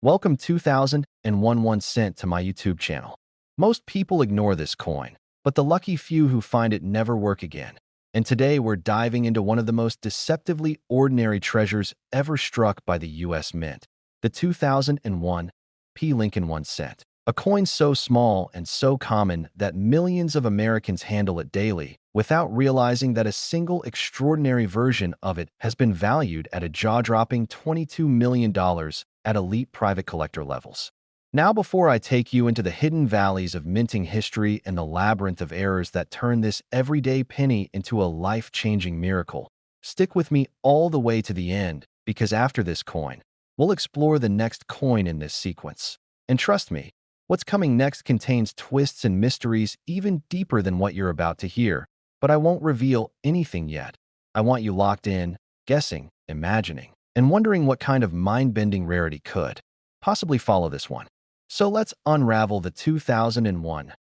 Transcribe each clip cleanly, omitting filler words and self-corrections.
Welcome 2001 1 cent to my YouTube channel. Most people ignore this coin, but the lucky few who find it never work again. And today we're diving into one of the most deceptively ordinary treasures ever struck by the US Mint, the 2001 P. Lincoln 1 cent. A coin so small and so common that millions of Americans handle it daily without realizing that a single extraordinary version of it has been valued at a jaw-dropping $22 million at elite private collector levels. Now, before I take you into the hidden valleys of minting history and the labyrinth of errors that turn this everyday penny into a life-changing miracle, stick with me all the way to the end, because after this coin, we'll explore the next coin in this sequence. And trust me, what's coming next contains twists and mysteries even deeper than what you're about to hear, but I won't reveal anything yet. I want you locked in, guessing, imagining, and wondering what kind of mind-bending rarity could possibly follow this one. So let's unravel the 2001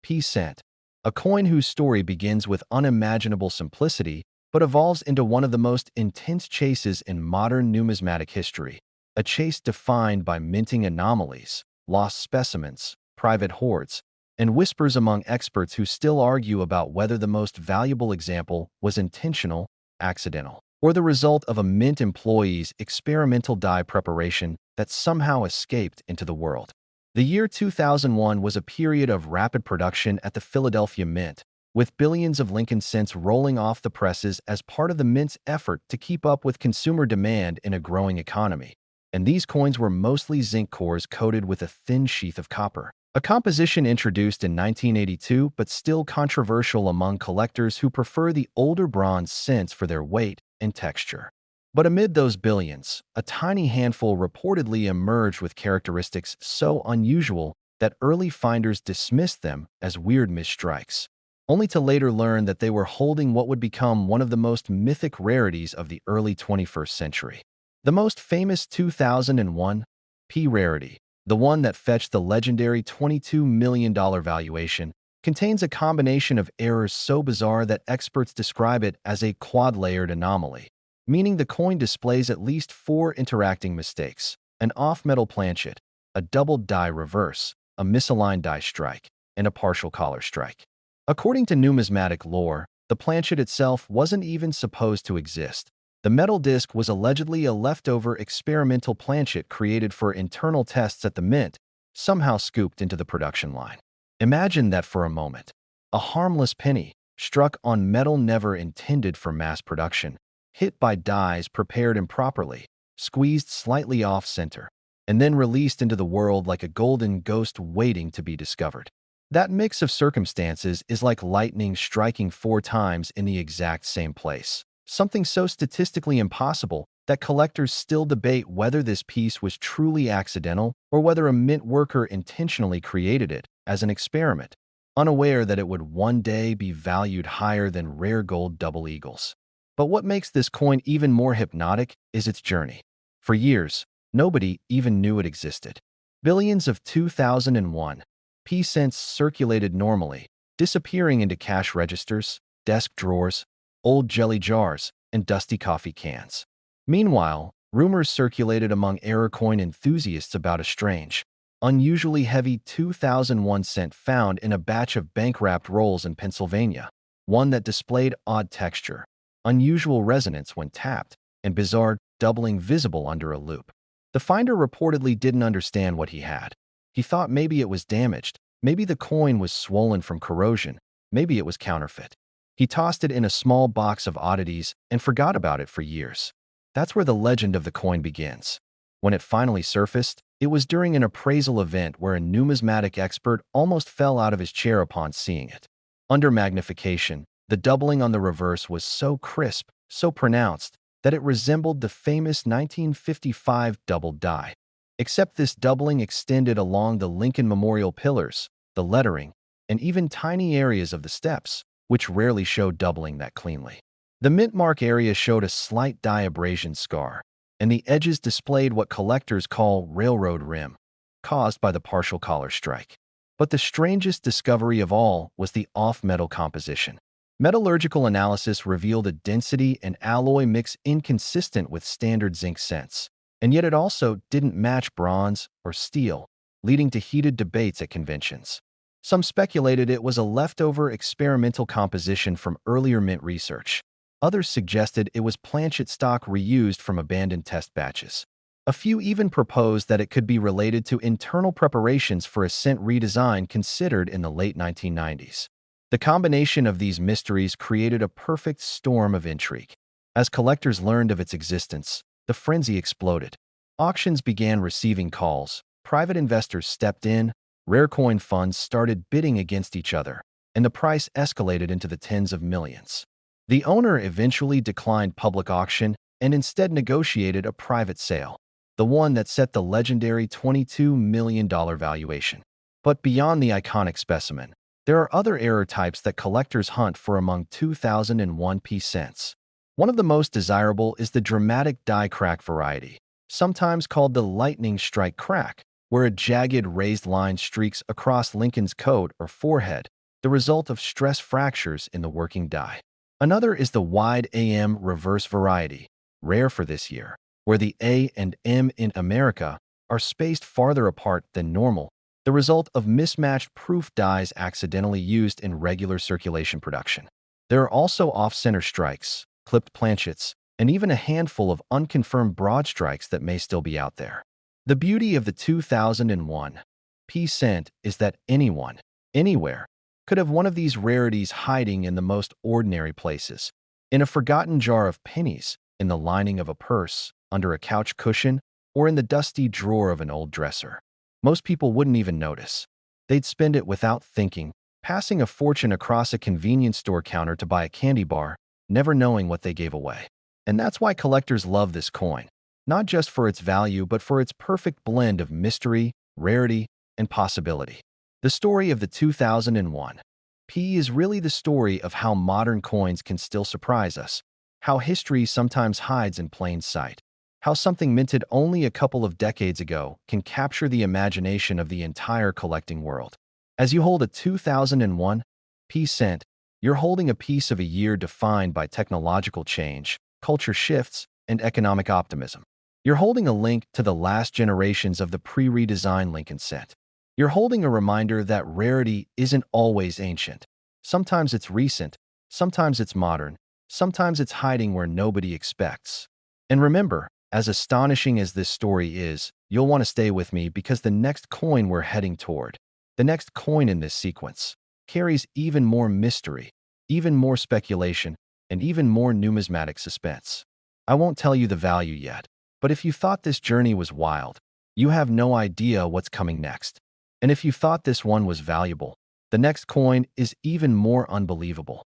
P cent, a coin whose story begins with unimaginable simplicity but evolves into one of the most intense chases in modern numismatic history, a chase defined by minting anomalies, lost specimens, private hoards, and whispers among experts who still argue about whether the most valuable example was intentional, accidental, or the result of a mint employee's experimental die preparation that somehow escaped into the world. The year 2001 was a period of rapid production at the Philadelphia Mint, with billions of Lincoln cents rolling off the presses as part of the Mint's effort to keep up with consumer demand in a growing economy. And these coins were mostly zinc cores coated with a thin sheath of copper, a composition introduced in 1982 but still controversial among collectors who prefer the older bronze cents for their weight and texture. But amid those billions, a tiny handful reportedly emerged with characteristics so unusual that early finders dismissed them as weird misstrikes, only to later learn that they were holding what would become one of the most mythic rarities of the early 21st century. The most famous 2001 P rarity, the one that fetched the legendary $22 million valuation, contains a combination of errors so bizarre that experts describe it as a quad-layered anomaly, meaning the coin displays at least 4 interacting mistakes: an off-metal planchet, a doubled die reverse, a misaligned die strike, and a partial collar strike. According to numismatic lore, the planchet itself wasn't even supposed to exist. The metal disc was allegedly a leftover experimental planchet created for internal tests at the Mint, somehow scooped into the production line. Imagine that for a moment. A harmless penny, struck on metal never intended for mass production, hit by dies prepared improperly, squeezed slightly off-center, and then released into the world like a golden ghost waiting to be discovered. That mix of circumstances is like lightning striking 4 times in the exact same place. Something so statistically impossible that collectors still debate whether this piece was truly accidental or whether a mint worker intentionally created it as an experiment, unaware that it would one day be valued higher than rare gold double eagles. But what makes this coin even more hypnotic is its journey. For years, nobody even knew it existed. Billions of 2001 P cents circulated normally, disappearing into cash registers, desk drawers, old jelly jars, and dusty coffee cans. Meanwhile, rumors circulated among error coin enthusiasts about a strange, unusually heavy 2001 cent found in a batch of bank-wrapped rolls in Pennsylvania, one that displayed odd texture, unusual resonance when tapped, and bizarre doubling visible under a loop. The finder reportedly didn't understand what he had. He thought maybe it was damaged, maybe the coin was swollen from corrosion, maybe it was counterfeit. He tossed it in a small box of oddities and forgot about it for years. That's where the legend of the coin begins. When it finally surfaced, it was during an appraisal event where a numismatic expert almost fell out of his chair upon seeing it. Under magnification, the doubling on the reverse was so crisp, so pronounced, that it resembled the famous 1955 doubled die. Except this doubling extended along the Lincoln Memorial pillars, the lettering, and even tiny areas of the steps, which rarely showed doubling that cleanly. The mint mark area showed a slight die abrasion scar, and the edges displayed what collectors call railroad rim, caused by the partial collar strike. But the strangest discovery of all was the off-metal composition. Metallurgical analysis revealed a density and alloy mix inconsistent with standard zinc cents, and yet it also didn't match bronze or steel, leading to heated debates at conventions. Some speculated it was a leftover experimental composition from earlier mint research. Others suggested it was planchet stock reused from abandoned test batches. A few even proposed that it could be related to internal preparations for a cent redesign considered in the late 1990s. The combination of these mysteries created a perfect storm of intrigue. As collectors learned of its existence, the frenzy exploded. Auctions began receiving calls, private investors stepped in, rare coin funds started bidding against each other, and the price escalated into the tens of millions. The owner eventually declined public auction and instead negotiated a private sale, the one that set the legendary $22 million valuation. But beyond the iconic specimen, there are other error types that collectors hunt for among 2001 p cents. One of the most desirable is the dramatic die crack variety, sometimes called the lightning strike crack, where a jagged raised line streaks across Lincoln's coat or forehead, the result of stress fractures in the working die. Another is the wide AM reverse variety, rare for this year, where the A and M in America are spaced farther apart than normal, the result of mismatched proof dies accidentally used in regular circulation production. There are also off-center strikes, clipped planchets, and even a handful of unconfirmed broad strikes that may still be out there. The beauty of the 2001 p cent is that anyone, anywhere, could have one of these rarities hiding in the most ordinary places. In a forgotten jar of pennies, in the lining of a purse, under a couch cushion, or in the dusty drawer of an old dresser. Most people wouldn't even notice. They'd spend it without thinking, passing a fortune across a convenience store counter to buy a candy bar, never knowing what they gave away. And that's why collectors love this coin, not just for its value, but for its perfect blend of mystery, rarity, and possibility. The story of the 2001 p is really the story of how modern coins can still surprise us, how history sometimes hides in plain sight, how something minted only a couple of decades ago can capture the imagination of the entire collecting world. As you hold a 2001 p cent, you're holding a piece of a year defined by technological change, culture shifts, and economic optimism. You're holding a link to the last generations of the pre-redesigned Lincoln cent. You're holding a reminder that rarity isn't always ancient. Sometimes it's recent, sometimes it's modern, sometimes it's hiding where nobody expects. And remember, as astonishing as this story is, you'll want to stay with me because the next coin we're heading toward, the next coin in this sequence, carries even more mystery, even more speculation, and even more numismatic suspense. I won't tell you the value yet, but if you thought this journey was wild, you have no idea what's coming next. And if you thought this one was valuable, the next coin is even more unbelievable.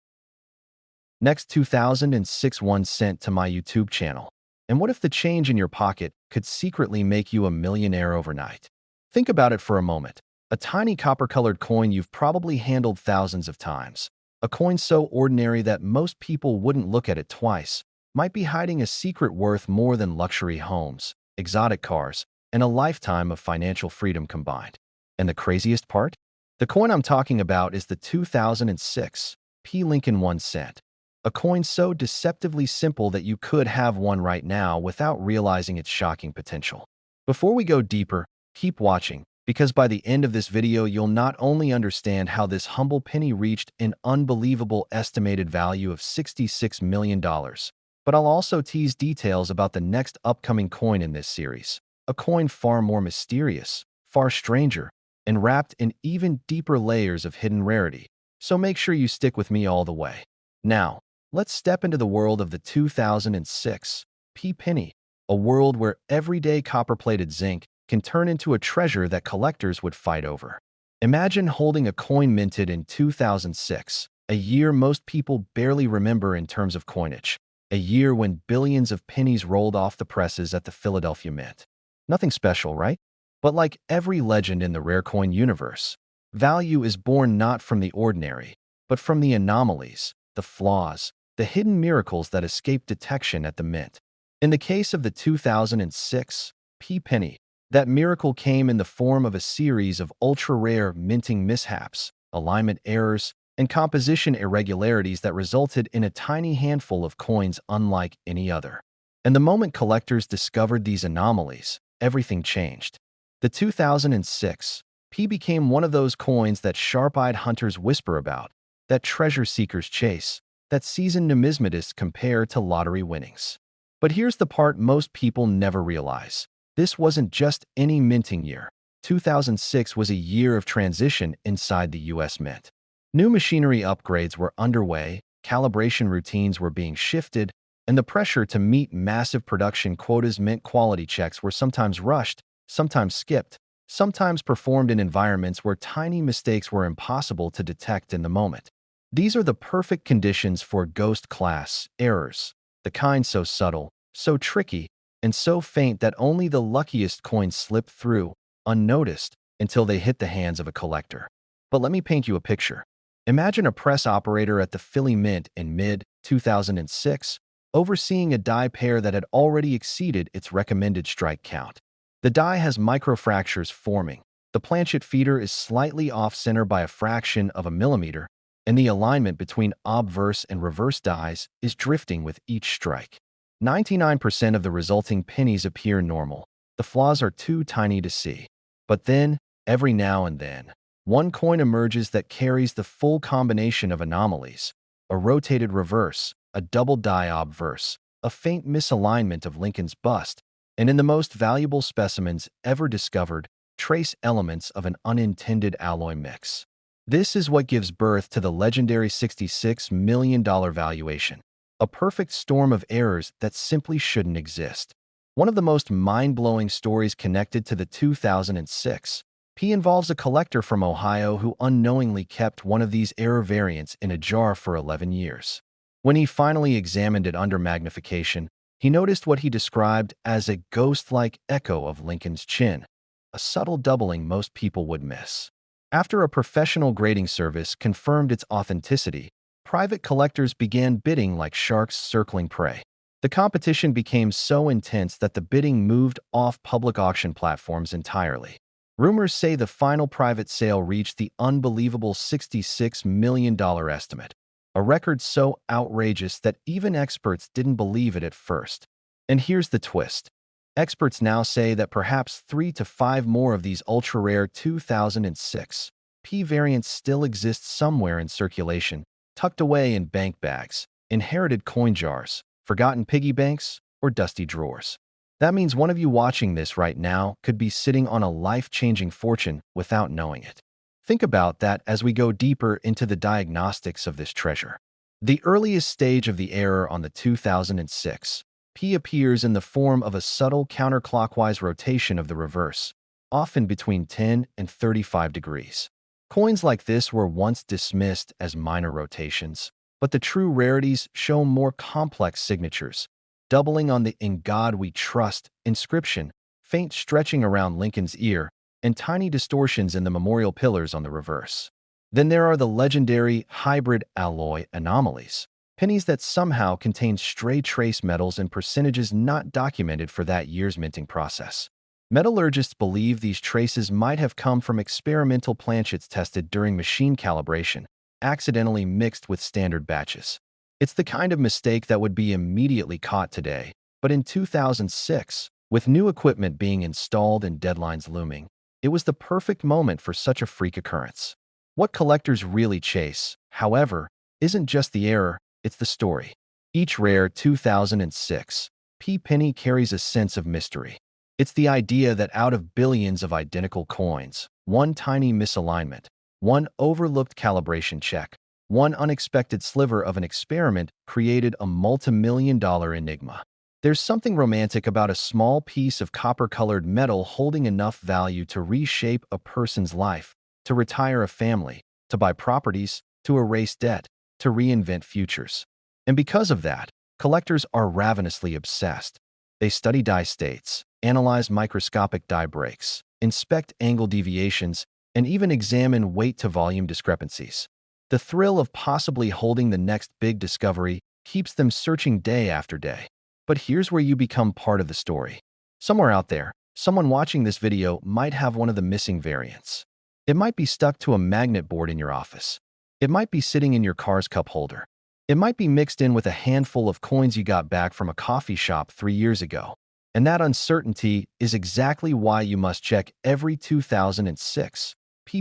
Next 2006 1 cent to my YouTube channel. And what if the change in your pocket could secretly make you a millionaire overnight? Think about it for a moment. A tiny copper-colored coin you've probably handled thousands of times. A coin so ordinary that most people wouldn't look at it twice, might be hiding a secret worth more than luxury homes, exotic cars, and a lifetime of financial freedom combined. And the craziest part? The coin I'm talking about is the 2006 p Lincoln 1 cent. A coin so deceptively simple that you could have one right now without realizing its shocking potential. Before we go deeper, keep watching, because by the end of this video you'll not only understand how this humble penny reached an unbelievable estimated value of $66 million, but I'll also tease details about the next upcoming coin in this series, a coin far more mysterious, far stranger, and wrapped in even deeper layers of hidden rarity. So make sure you stick with me all the way. Now, let's step into the world of the 2006 p penny, a world where everyday copper-plated zinc can turn into a treasure that collectors would fight over. Imagine holding a coin minted in 2006, a year most people barely remember in terms of coinage, a year when billions of pennies rolled off the presses at the Philadelphia Mint. Nothing special, right? But like every legend in the rare coin universe, value is born not from the ordinary, but from the anomalies, the flaws, the hidden miracles that escape detection at the mint. In the case of the 2006 p penny, that miracle came in the form of a series of ultra-rare minting mishaps, alignment errors, and composition irregularities that resulted in a tiny handful of coins unlike any other. And the moment collectors discovered these anomalies, everything changed. The 2006 P became one of those coins that sharp-eyed hunters whisper about, that treasure seekers chase, that seasoned numismatists compare to lottery winnings. But here's the part most people never realize. This wasn't just any minting year. 2006 was a year of transition inside the US Mint. New machinery upgrades were underway, calibration routines were being shifted, and the pressure to meet massive production quotas meant quality checks were sometimes rushed, sometimes skipped, sometimes performed in environments where tiny mistakes were impossible to detect in the moment. These are the perfect conditions for ghost class errors, the kind so subtle, so tricky, and so faint that only the luckiest coins slip through, unnoticed, until they hit the hands of a collector. But let me paint you a picture. Imagine a press operator at the Philly Mint in mid-2006, overseeing a die pair that had already exceeded its recommended strike count. The die has microfractures forming, the planchet feeder is slightly off-center by a fraction of a millimeter, and the alignment between obverse and reverse dies is drifting with each strike. 99% of the resulting pennies appear normal. The flaws are too tiny to see. But then, every now and then, one coin emerges that carries the full combination of anomalies: a rotated reverse, a double die obverse, a faint misalignment of Lincoln's bust, and in the most valuable specimens ever discovered, trace elements of an unintended alloy mix. This is what gives birth to the legendary $66 million valuation, a perfect storm of errors that simply shouldn't exist. One of the most mind-blowing stories connected to the 2006 P involves a collector from Ohio who unknowingly kept one of these error variants in a jar for 11 years. When he finally examined it under magnification, he noticed what he described as a ghost-like echo of Lincoln's chin, a subtle doubling most people would miss. After a professional grading service confirmed its authenticity, private collectors began bidding like sharks circling prey. The competition became so intense that the bidding moved off public auction platforms entirely. Rumors say the final private sale reached the unbelievable $66 million estimate, a record so outrageous that even experts didn't believe it at first. And here's the twist. Experts now say that perhaps 3 to 5 more of these ultra-rare 2006 P variants still exist somewhere in circulation, tucked away in bank bags, inherited coin jars, forgotten piggy banks, or dusty drawers. That means one of you watching this right now could be sitting on a life-changing fortune without knowing it. Think about that as we go deeper into the diagnostics of this treasure. The earliest stage of the error on the 2006 P appears in the form of a subtle counterclockwise rotation of the reverse, often between 10 and 35 degrees. Coins like this were once dismissed as minor rotations, but the true rarities show more complex signatures, doubling on the "In God We Trust" inscription, faint stretching around Lincoln's ear, and tiny distortions in the memorial pillars on the reverse. Then there are the legendary hybrid alloy anomalies, pennies that somehow contain stray trace metals and percentages not documented for that year's minting process. Metallurgists believe these traces might have come from experimental planchets tested during machine calibration, accidentally mixed with standard batches. It's the kind of mistake that would be immediately caught today, but in 2006, with new equipment being installed and deadlines looming, it was the perfect moment for such a freak occurrence. What collectors really chase, however, isn't just the error, it's the story. Each rare 2006 P penny carries a sense of mystery. It's the idea that out of billions of identical coins, one tiny misalignment, one overlooked calibration check, one unexpected sliver of an experiment created a multi-million-dollar enigma. There's something romantic about a small piece of copper-colored metal holding enough value to reshape a person's life, to retire a family, to buy properties, to erase debt, to reinvent futures. And because of that, collectors are ravenously obsessed. They study die states, analyze microscopic die breaks, inspect angle deviations, and even examine weight-to-volume discrepancies. The thrill of possibly holding the next big discovery keeps them searching day after day. But here's where you become part of the story. Somewhere out there, someone watching this video might have one of the missing variants. It might be stuck to a magnet board in your office. It might be sitting in your car's cup holder. It might be mixed in with a handful of coins you got back from a coffee shop 3 years ago. And that uncertainty is exactly why you must check every 2006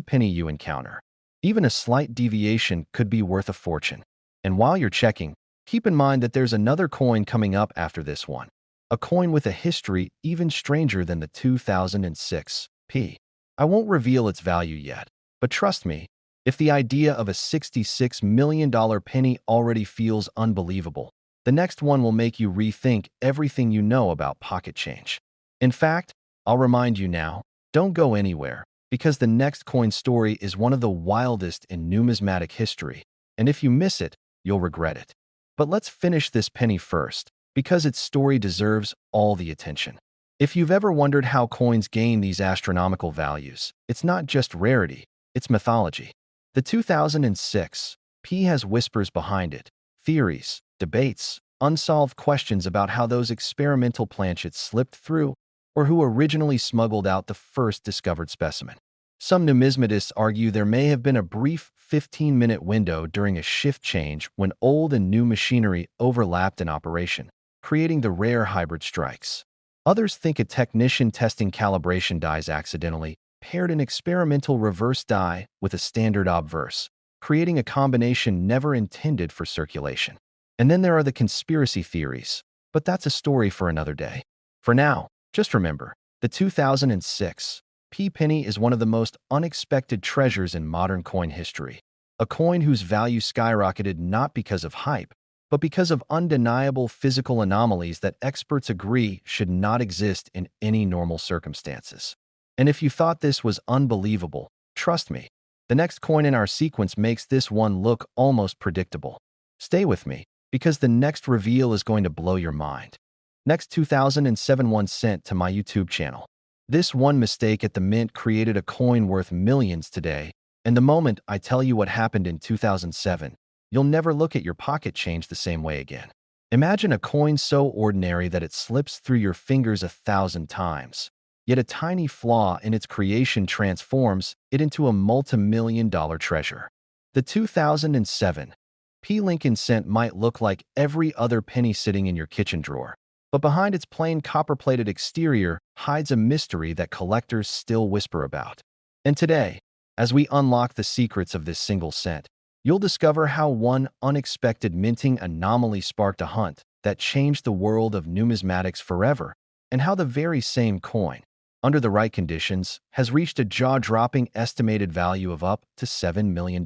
penny you encounter. Even a slight deviation could be worth a fortune. And while you're checking, keep in mind that there's another coin coming up after this one. A coin with a history even stranger than the 2006 p. I won't reveal its value yet, but trust me, if the idea of a $66 million penny already feels unbelievable, the next one will make you rethink everything you know about pocket change. In fact, I'll remind you now, don't go anywhere, because the next coin story is one of the wildest in numismatic history, and if you miss it, you'll regret it. But let's finish this penny first, because its story deserves all the attention. If you've ever wondered how coins gain these astronomical values, it's not just rarity, it's mythology. The 2006 p has whispers behind it, theories, debates, unsolved questions about how those experimental planchets slipped through or who originally smuggled out the first discovered specimen. Some numismatists argue there may have been a brief 15-minute window during a shift change when old and new machinery overlapped in operation, creating the rare hybrid strikes. Others think a technician testing calibration dies accidentally paired an experimental reverse die with a standard obverse, creating a combination never intended for circulation. And then there are the conspiracy theories, but that's a story for another day. For now, just remember, the 2006 p penny is one of the most unexpected treasures in modern coin history. A coin whose value skyrocketed not because of hype, but because of undeniable physical anomalies that experts agree should not exist in any normal circumstances. And if you thought this was unbelievable, trust me, the next coin in our sequence makes this one look almost predictable. Stay with me, because the next reveal is going to blow your mind. Next 2007 1 cent to my YouTube channel. This one mistake at the mint created a coin worth millions today, and the moment I tell you what happened in 2007, you'll never look at your pocket change the same way again. Imagine a coin so ordinary that it slips through your fingers 1,000 times. Yet a tiny flaw in its creation transforms it into a multi-million-dollar treasure. The 2007 p Lincoln cent might look like every other penny sitting in your kitchen drawer, but behind its plain copper-plated exterior hides a mystery that collectors still whisper about. And today, as we unlock the secrets of this single cent, you'll discover how one unexpected minting anomaly sparked a hunt that changed the world of numismatics forever, and how the very same coin, under the right conditions, has reached a jaw-dropping estimated value of up to $7 million.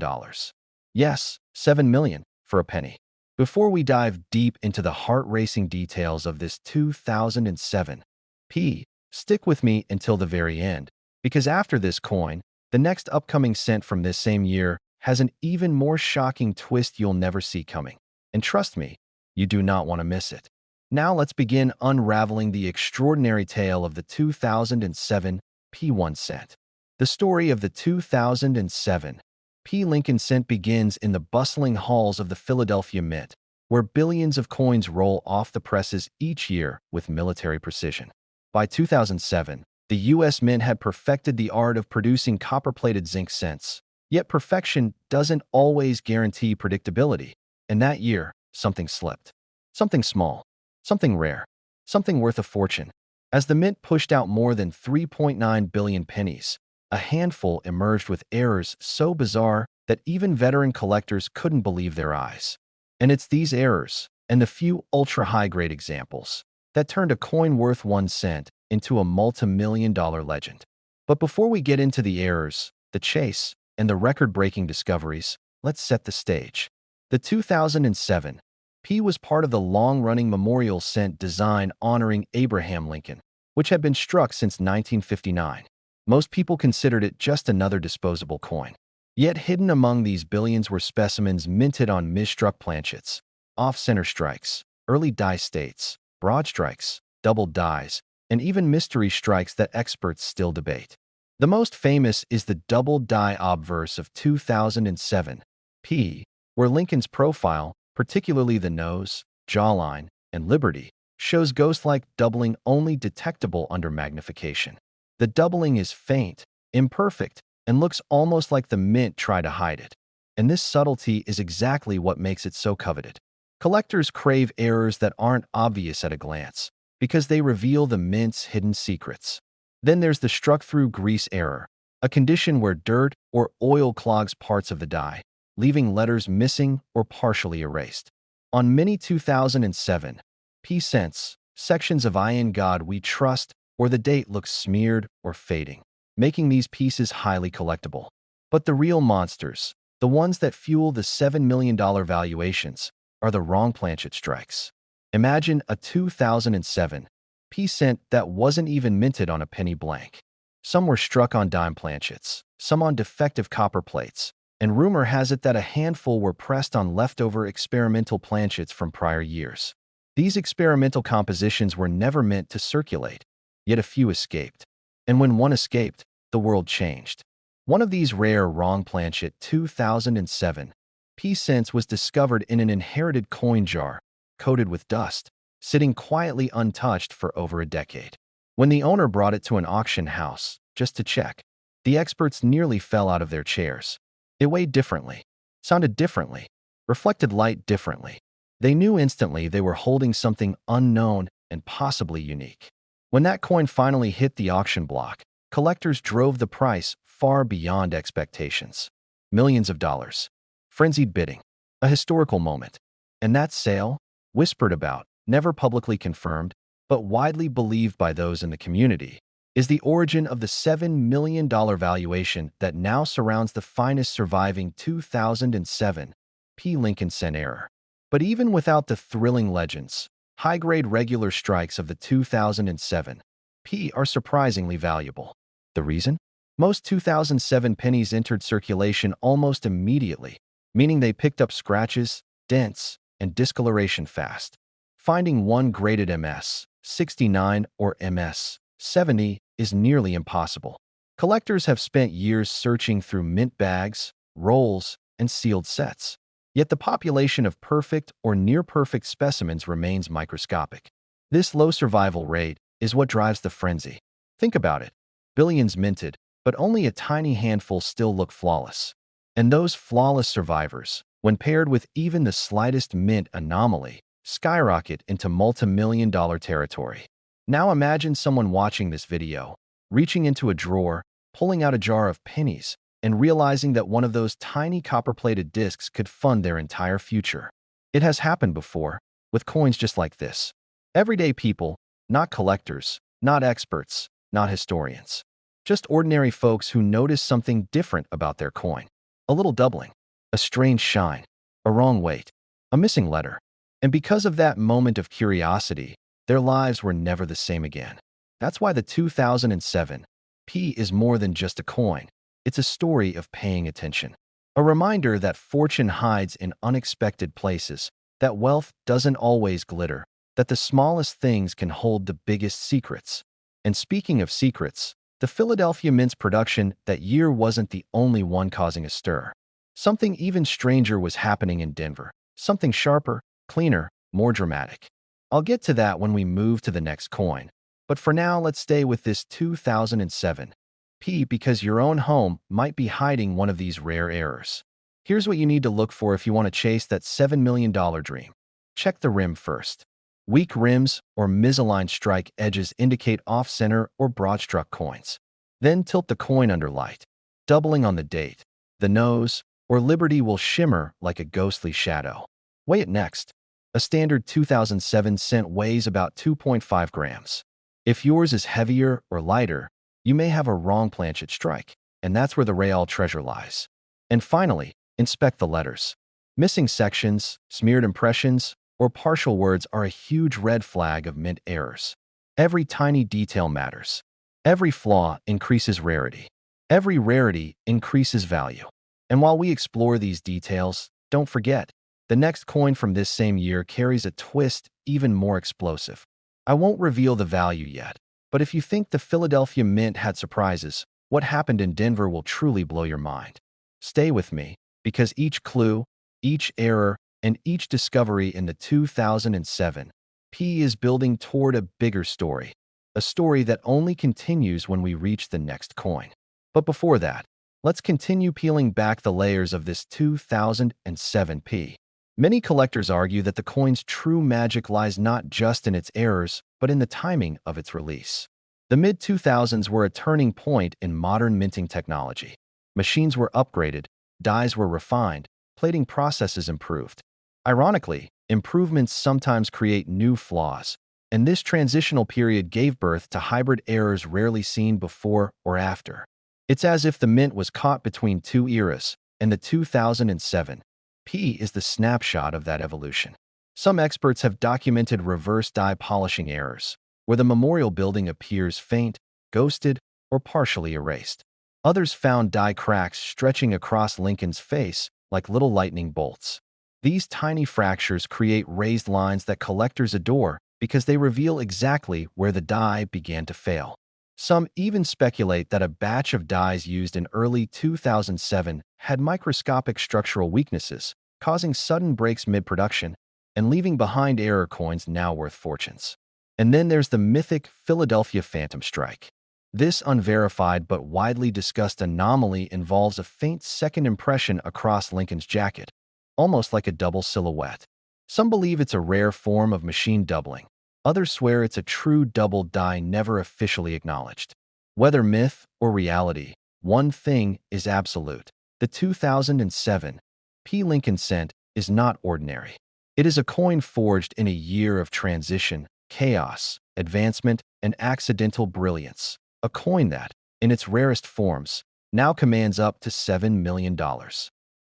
Yes, $7 million for a penny. Before we dive deep into the heart-racing details of this 2007 p, stick with me until the very end, because after this coin, the next upcoming cent from this same year has an even more shocking twist you'll never see coming. And trust me, you do not want to miss it. Now let's begin unraveling the extraordinary tale of the 2007 p 1 cent. The story of the 2007 p Lincoln cent begins in the bustling halls of the Philadelphia Mint, where billions of coins roll off the presses each year with military precision. By 2007, the U.S. Mint had perfected the art of producing copper-plated zinc cents. Yet perfection doesn't always guarantee predictability. And that year, something slipped. Something small. Something rare. Something worth a fortune. As the mint pushed out more than 3.9 billion pennies, a handful emerged with errors so bizarre that even veteran collectors couldn't believe their eyes. And it's these errors, and the few ultra-high-grade examples, that turned a coin worth 1 cent into a multi-million-dollar legend. But before we get into the errors, the chase, and the record-breaking discoveries, let's set the stage. The 2007 p was part of the long-running memorial cent design honoring Abraham Lincoln, which had been struck since 1959. Most people considered it just another disposable coin. Yet hidden among these billions were specimens minted on misstruck planchets, off-center strikes, early die states, broad strikes, double dies, and even mystery strikes that experts still debate. The most famous is the double die obverse of 2007 p, where Lincoln's profile, particularly the nose, jawline, and liberty, shows ghost-like doubling only detectable under magnification. The doubling is faint, imperfect, and looks almost like the mint tried to hide it. And this subtlety is exactly what makes it so coveted. Collectors crave errors that aren't obvious at a glance, because they reveal the mint's hidden secrets. Then there's the struck-through grease error, a condition where dirt or oil clogs parts of the die, leaving letters missing or partially erased. On many 2007 p-cents, sections of I in God We Trust or the date looks smeared or fading, making these pieces highly collectible. But the real monsters, the ones that fuel the $7 million valuations, are the wrong planchet strikes. Imagine a 2007 p-cent that wasn't even minted on a penny blank. Some were struck on dime planchets, some on defective copper plates, and rumor has it that a handful were pressed on leftover experimental planchets from prior years. These experimental compositions were never meant to circulate, yet a few escaped. And when one escaped, the world changed. One of these rare wrong planchet 2007 p-cents was discovered in an inherited coin jar, coated with dust, sitting quietly untouched for over a decade. When the owner brought it to an auction house, just to check, the experts nearly fell out of their chairs. It weighed differently, sounded differently, reflected light differently. They knew instantly they were holding something unknown and possibly unique. When that coin finally hit the auction block, collectors drove the price far beyond expectations. Millions of dollars. Frenzied bidding. A historical moment. And that sale, whispered about, never publicly confirmed, but widely believed by those in the community, is the origin of the $7 million valuation that now surrounds the finest surviving 2007 p Lincoln cent error. But even without the thrilling legends, high-grade regular strikes of the 2007 p are surprisingly valuable. The reason? Most 2007 pennies entered circulation almost immediately, meaning they picked up scratches, dents, and discoloration fast. Finding one graded MS 69 or MS 70 is nearly impossible. Collectors have spent years searching through mint bags, rolls, and sealed sets. Yet the population of perfect or near-perfect specimens remains microscopic. This low survival rate is what drives the frenzy. Think about it. Billions minted, but only a tiny handful still look flawless. And those flawless survivors, when paired with even the slightest mint anomaly, skyrocket into multi-million-dollar territory. Now imagine someone watching this video, reaching into a drawer, pulling out a jar of pennies, and realizing that one of those tiny copper-plated discs could fund their entire future. It has happened before, with coins just like this. Everyday people, not collectors, not experts, not historians. Just ordinary folks who notice something different about their coin. A little doubling, a strange shine, a wrong weight, a missing letter. And because of that moment of curiosity, their lives were never the same again. That's why the 2007 p is more than just a coin. It's a story of paying attention. A reminder that fortune hides in unexpected places, that wealth doesn't always glitter, that the smallest things can hold the biggest secrets. And speaking of secrets, the Philadelphia Mint's production that year wasn't the only one causing a stir. Something even stranger was happening in Denver. Something sharper, cleaner, more dramatic. I'll get to that when we move to the next coin. But for now, let's stay with this 2007 p because your own home might be hiding one of these rare errors. Here's what you need to look for if you want to chase that $7 million dream. Check the rim first. Weak rims or misaligned strike edges indicate off-center or broad-struck coins. Then tilt the coin under light, doubling on the date. The nose or liberty will shimmer like a ghostly shadow. Weigh it next. A standard 2007 cent weighs about 2.5 grams. If yours is heavier or lighter, you may have a wrong planchet strike, and that's where the real treasure lies. And finally, inspect the letters. Missing sections, smeared impressions, or partial words are a huge red flag of mint errors. Every tiny detail matters. Every flaw increases rarity. Every rarity increases value. And while we explore these details, don't forget, the next coin from this same year carries a twist even more explosive. I won't reveal the value yet, but if you think the Philadelphia Mint had surprises, what happened in Denver will truly blow your mind. Stay with me, because each clue, each error, and each discovery in the 2007 p is building toward a bigger story, a story that only continues when we reach the next coin. But before that, Let's continue peeling back the layers of this 2007p. Many collectors argue that the coin's true magic lies not just in its errors, but in the timing of its release. The mid-2000s were a turning point in modern minting technology. Machines were upgraded, dies were refined, plating processes improved. Ironically, improvements sometimes create new flaws, and this transitional period gave birth to hybrid errors rarely seen before or after. It's as if the mint was caught between two eras, and the 2007 P is the snapshot of that evolution. Some experts have documented reverse die polishing errors, where the memorial building appears faint, ghosted, or partially erased. Others found die cracks stretching across Lincoln's face like little lightning bolts. These tiny fractures create raised lines that collectors adore because they reveal exactly where the die began to fail. Some even speculate that a batch of dies used in early 2007 had microscopic structural weaknesses, causing sudden breaks mid-production and leaving behind error coins now worth fortunes. And then there's the mythic Philadelphia Phantom Strike. This unverified but widely discussed anomaly involves a faint second impression across Lincoln's jacket, almost like a double silhouette. Some believe it's a rare form of machine doubling. Others swear it's a true double die never officially acknowledged. Whether myth or reality, one thing is absolute. The 2007 P. Lincoln cent is not ordinary. It is a coin forged in a year of transition, chaos, advancement, and accidental brilliance. A coin that, in its rarest forms, now commands up to $7 million.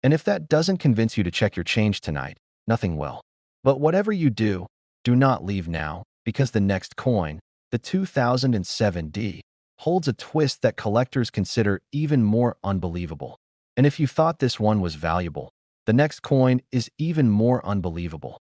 And if that doesn't convince you to check your change tonight, nothing will. But whatever you do, do not leave now, because the next coin, the 2007D, holds a twist that collectors consider even more unbelievable. And if you thought this one was valuable, the next coin is even more unbelievable.